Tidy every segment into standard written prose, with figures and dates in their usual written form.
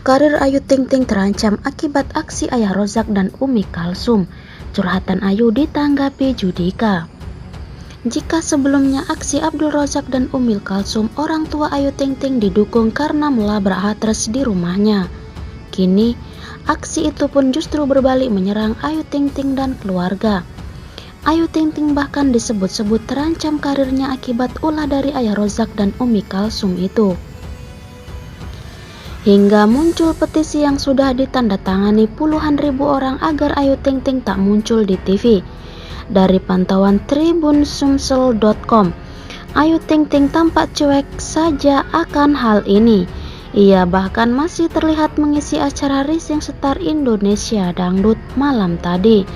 Karir Ayu Ting Ting terancam akibat aksi Ayah Rozak dan Umi Kalsum. Curhatan Ayu ditanggapi Judika. Jika sebelumnya aksi Abdul Rozak dan Umi Kalsum, orang tua Ayu Ting Ting didukung karena melabrak hatres di rumahnya. Kini, aksi itu pun justru berbalik menyerang Ayu Ting Ting dan keluarga. Ayu Ting Ting bahkan disebut-sebut terancam karirnya akibat ulah dari Ayah Rozak dan Umi Kalsum itu. Hingga muncul petisi yang sudah ditandatangani puluhan ribu orang agar Ayu Ting Ting tak muncul di TV. Dari pantauan tribunsumsel.com, Ayu Ting Ting tampak cuek saja akan hal ini. Ia bahkan masih terlihat mengisi acara Rising Star Indonesia Dangdut malam tadi.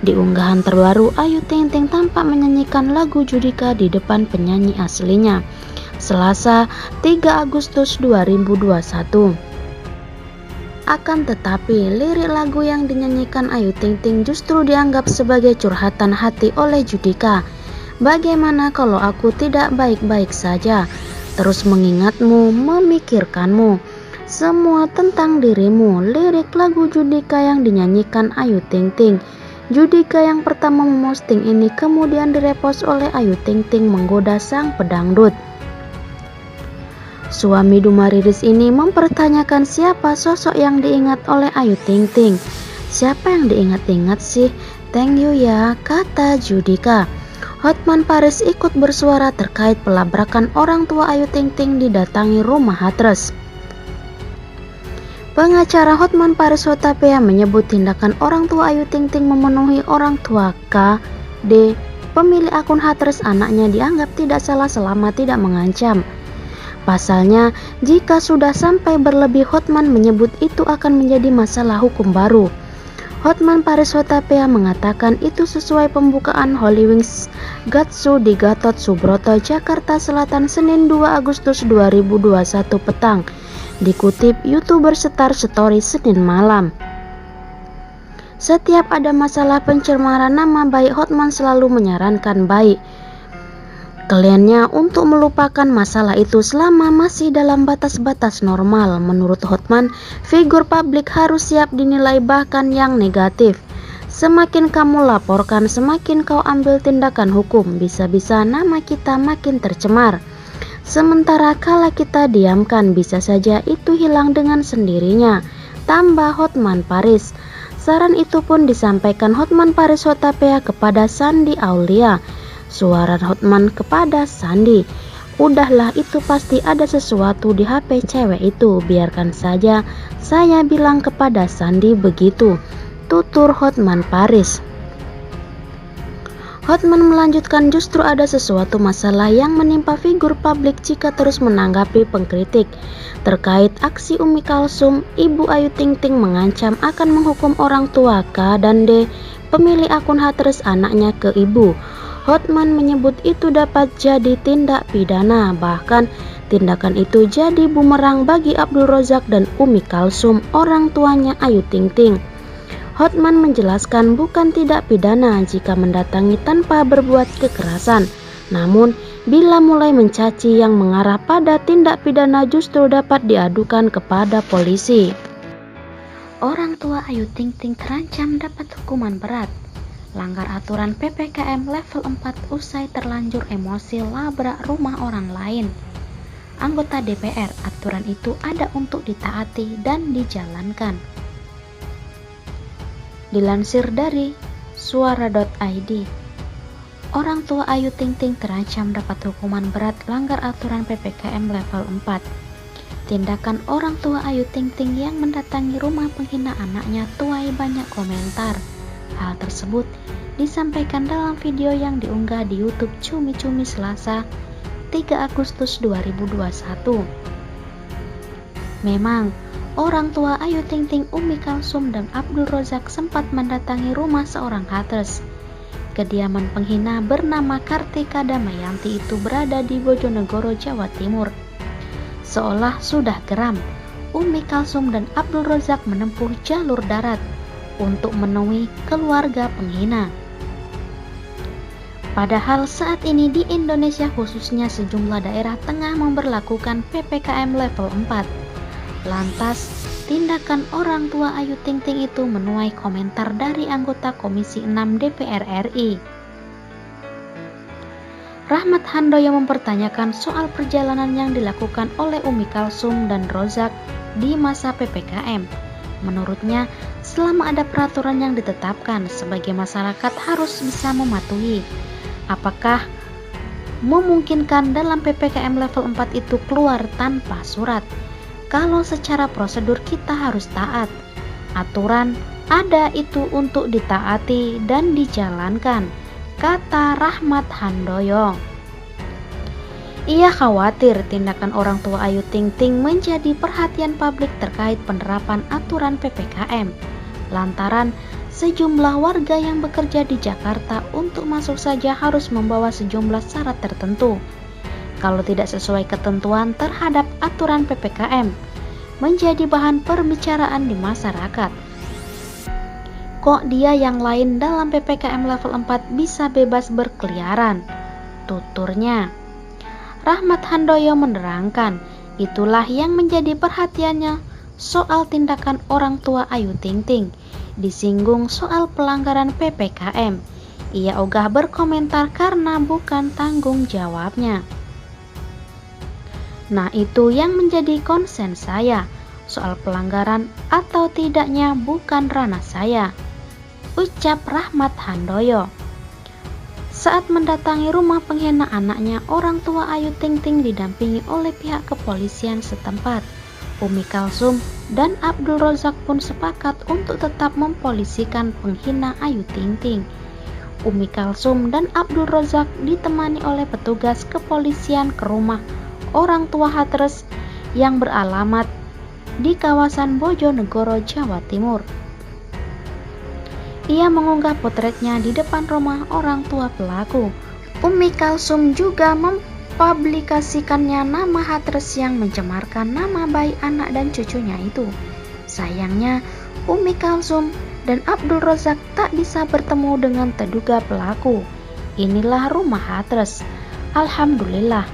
Di unggahan terbaru, Ayu Ting Ting tampak menyanyikan lagu Judika di depan penyanyi aslinya, Selasa 3 Agustus 2021. Akan tetapi, lirik lagu yang dinyanyikan Ayu Ting Ting justru dianggap sebagai curhatan hati oleh Judika. Bagaimana kalau aku tidak baik-baik saja, terus mengingatmu, memikirkanmu, semua tentang dirimu. Lirik lagu Judika yang dinyanyikan Ayu Ting Ting. Judika yang pertama memosting ini kemudian direpost oleh Ayu Ting Ting menggoda sang pedangdut. Suami Dumariris ini mempertanyakan siapa sosok yang diingat oleh Ayu Ting Ting. Siapa yang diingat-ingat sih? Thank you ya, kata Judika. Hotman Paris ikut bersuara terkait pelabrakan orang tua Ayu Ting Ting didatangi rumah hatres. Pengacara Hotman Paris Hutapea menyebut tindakan orang tua Ayu Ting Ting memenuhi orang tua KD, pemilik akun hatres anaknya, dianggap tidak salah selama tidak mengancam. Pasalnya, jika sudah sampai berlebih, Hotman menyebut itu akan menjadi masalah hukum baru. Hotman Paris Hutapea mengatakan itu sesuai pembukaan Holy Wings Gatsu di Gatot Subroto, Jakarta Selatan, Senin 2 Agustus 2021 petang. Dikutip YouTuber Star Story Senin malam. Setiap ada masalah pencemaran nama baik, Hotman selalu menyarankan baik kliennya untuk melupakan masalah itu selama masih dalam batas-batas normal. Menurut Hotman, figur publik harus siap dinilai bahkan yang negatif. Semakin kamu laporkan, semakin kau ambil tindakan hukum, bisa-bisa nama kita makin tercemar. Sementara kala kita diamkan, bisa saja itu hilang dengan sendirinya, tambah Hotman Paris. Saran itu pun disampaikan Hotman Paris Hutapea kepada Sandi Aulia. Suara Hotman kepada Sandi, udahlah, itu pasti ada sesuatu di HP cewek itu, biarkan saja saya bilang kepada Sandi begitu, tutur Hotman Paris. Hotman melanjutkan, justru ada sesuatu masalah yang menimpa figur publik jika terus menanggapi pengkritik terkait aksi Umi Kalsum. Ibu Ayu Ting Ting mengancam akan menghukum orang tua K dan D, pemilik akun hatres anaknya, ke ibu. Hotman menyebut itu dapat jadi tindak pidana, bahkan tindakan itu jadi bumerang bagi Abdul Rozak dan Umi Kalsum, orang tuanya Ayu Ting Ting. Hotman menjelaskan bukan tidak pidana jika mendatangi tanpa berbuat kekerasan, namun bila mulai mencaci yang mengarah pada tindak pidana justru dapat diadukan kepada polisi. Orang tua Ayu Ting Ting terancam dapat hukuman berat. Langgar aturan PPKM level 4 usai terlanjur emosi labrak rumah orang lain. Anggota DPR, aturan itu ada untuk ditaati dan dijalankan. Dilansir dari suara.id, orang tua Ayu Ting Ting terancam dapat hukuman berat langgar aturan PPKM level 4. Tindakan orang tua Ayu Ting Ting yang mendatangi rumah penghina anaknya tuai banyak komentar. Hal tersebut disampaikan dalam video yang diunggah di YouTube Cumi Cumi Selasa 3 Agustus 2021. Memang, orang tua Ayu Ting Ting, Umi Kalsum, dan Abdul Rozak sempat mendatangi rumah seorang hatres. Kediaman penghina bernama Kartika Damayanti itu berada di Bojonegoro, Jawa Timur. Seolah sudah geram, Umi Kalsum dan Abdul Rozak menempuh jalur darat untuk menemui keluarga penghina. Padahal saat ini di Indonesia khususnya sejumlah daerah tengah memberlakukan PPKM level 4. Lantas, tindakan orang tua Ayu Ting Ting itu menuai komentar dari anggota Komisi 6 DPR RI. Rahmat Handoyo mempertanyakan soal perjalanan yang dilakukan oleh Umi Kalsum dan Rozak di masa PPKM. Menurutnya, selama ada peraturan yang ditetapkan, sebagai masyarakat harus bisa mematuhi. Apakah memungkinkan dalam PPKM level 4 itu keluar tanpa surat? Kalau secara prosedur kita harus taat. Aturan ada itu untuk ditaati dan dijalankan, kata Rahmat Handoyo. Ia khawatir tindakan orang tua Ayu Ting Ting menjadi perhatian publik terkait penerapan aturan PPKM, lantaran sejumlah warga yang bekerja di Jakarta untuk masuk saja harus membawa sejumlah syarat tertentu. Kalau tidak sesuai ketentuan terhadap aturan PPKM, menjadi bahan perbicaraan di masyarakat. Kok dia yang lain dalam PPKM level 4 bisa bebas berkeliaran? Tuturnya. Rahmat Handoyo menerangkan, itulah yang menjadi perhatiannya soal tindakan orang tua Ayu Ting Ting. Disinggung soal pelanggaran PPKM. Ia ogah berkomentar karena bukan tanggung jawabnya. Nah, itu yang menjadi konsen saya. Soal pelanggaran atau tidaknya bukan ranah saya, ucap Rahmat Handoyo. Saat mendatangi rumah penghina anaknya, orang tua Ayu Ting Ting didampingi oleh pihak kepolisian setempat. Umi Kalsum dan Abdul Rozak pun sepakat untuk tetap mempolisikan penghina Ayu Ting Ting. Umi Kalsum dan Abdul Rozak ditemani oleh petugas kepolisian ke rumah orang tua Hatres yang beralamat di kawasan Bojonegoro, Jawa Timur. Ia mengunggah potretnya di depan rumah orang tua pelaku. Umi Kalsum juga mempublikasikannya nama Hatres yang mencemarkan nama baik anak dan cucunya itu. Sayangnya, Umi Kalsum dan Abdul Rozak tak bisa bertemu dengan terduga pelaku. Inilah rumah Hatres. Alhamdulillah,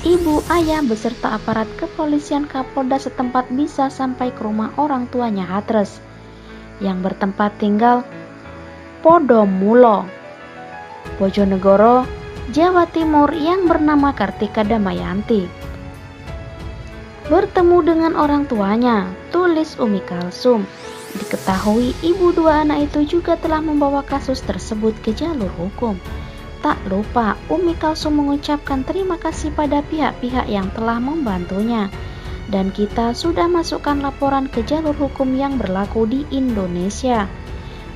ibu, ayah beserta aparat kepolisian Kapolda setempat bisa sampai ke rumah orang tuanya Hatres yang bertempat tinggal Podomulo, Bojonegoro, Jawa Timur yang bernama Kartika Damayanti. Bertemu dengan orang tuanya, tulis Umi Kalsum. Diketahui ibu dua anak itu juga telah membawa kasus tersebut ke jalur hukum. Tak lupa, Umi Kalsum mengucapkan terima kasih pada pihak-pihak yang telah membantunya. Dan kita sudah masukkan laporan ke jalur hukum yang berlaku di Indonesia.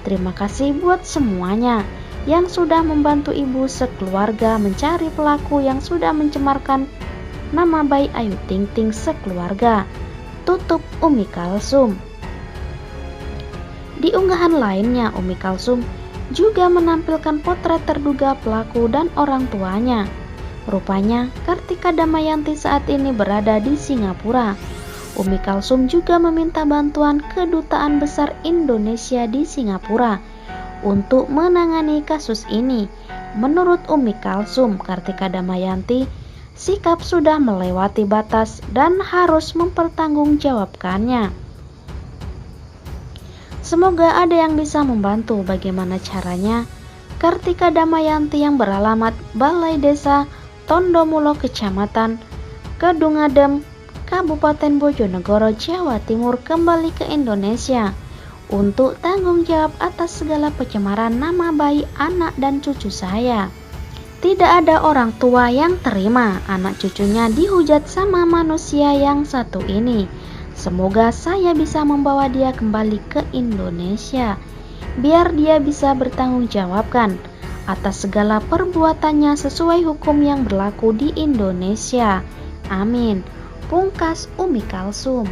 Terima kasih buat semuanya yang sudah membantu ibu sekeluarga mencari pelaku yang sudah mencemarkan nama baik Ayu Ting Ting sekeluarga, tutup Umi Kalsum. Di unggahan lainnya, Umi Kalsum juga menampilkan potret terduga pelaku dan orang tuanya. Rupanya, Kartika Damayanti saat ini berada di Singapura. Umi Kalsum juga meminta bantuan Kedutaan Besar Indonesia di Singapura untuk menangani kasus ini. Menurut Umi Kalsum, Kartika Damayanti sikap sudah melewati batas dan harus mempertanggungjawabkannya. Semoga ada yang bisa membantu bagaimana caranya. Kartika Damayanti yang beralamat Balai Desa Tondomulo, Kecamatan Kedungadem, Kabupaten Bojonegoro, Jawa Timur kembali ke Indonesia untuk tanggung jawab atas segala pencemaran nama baik anak dan cucu saya. Tidak ada orang tua yang terima anak cucunya dihujat sama manusia yang satu ini. Semoga saya bisa membawa dia kembali ke Indonesia, biar dia bisa bertanggung jawabkan atas segala perbuatannya sesuai hukum yang berlaku di Indonesia. Amin. Pungkas Umi Kalsum.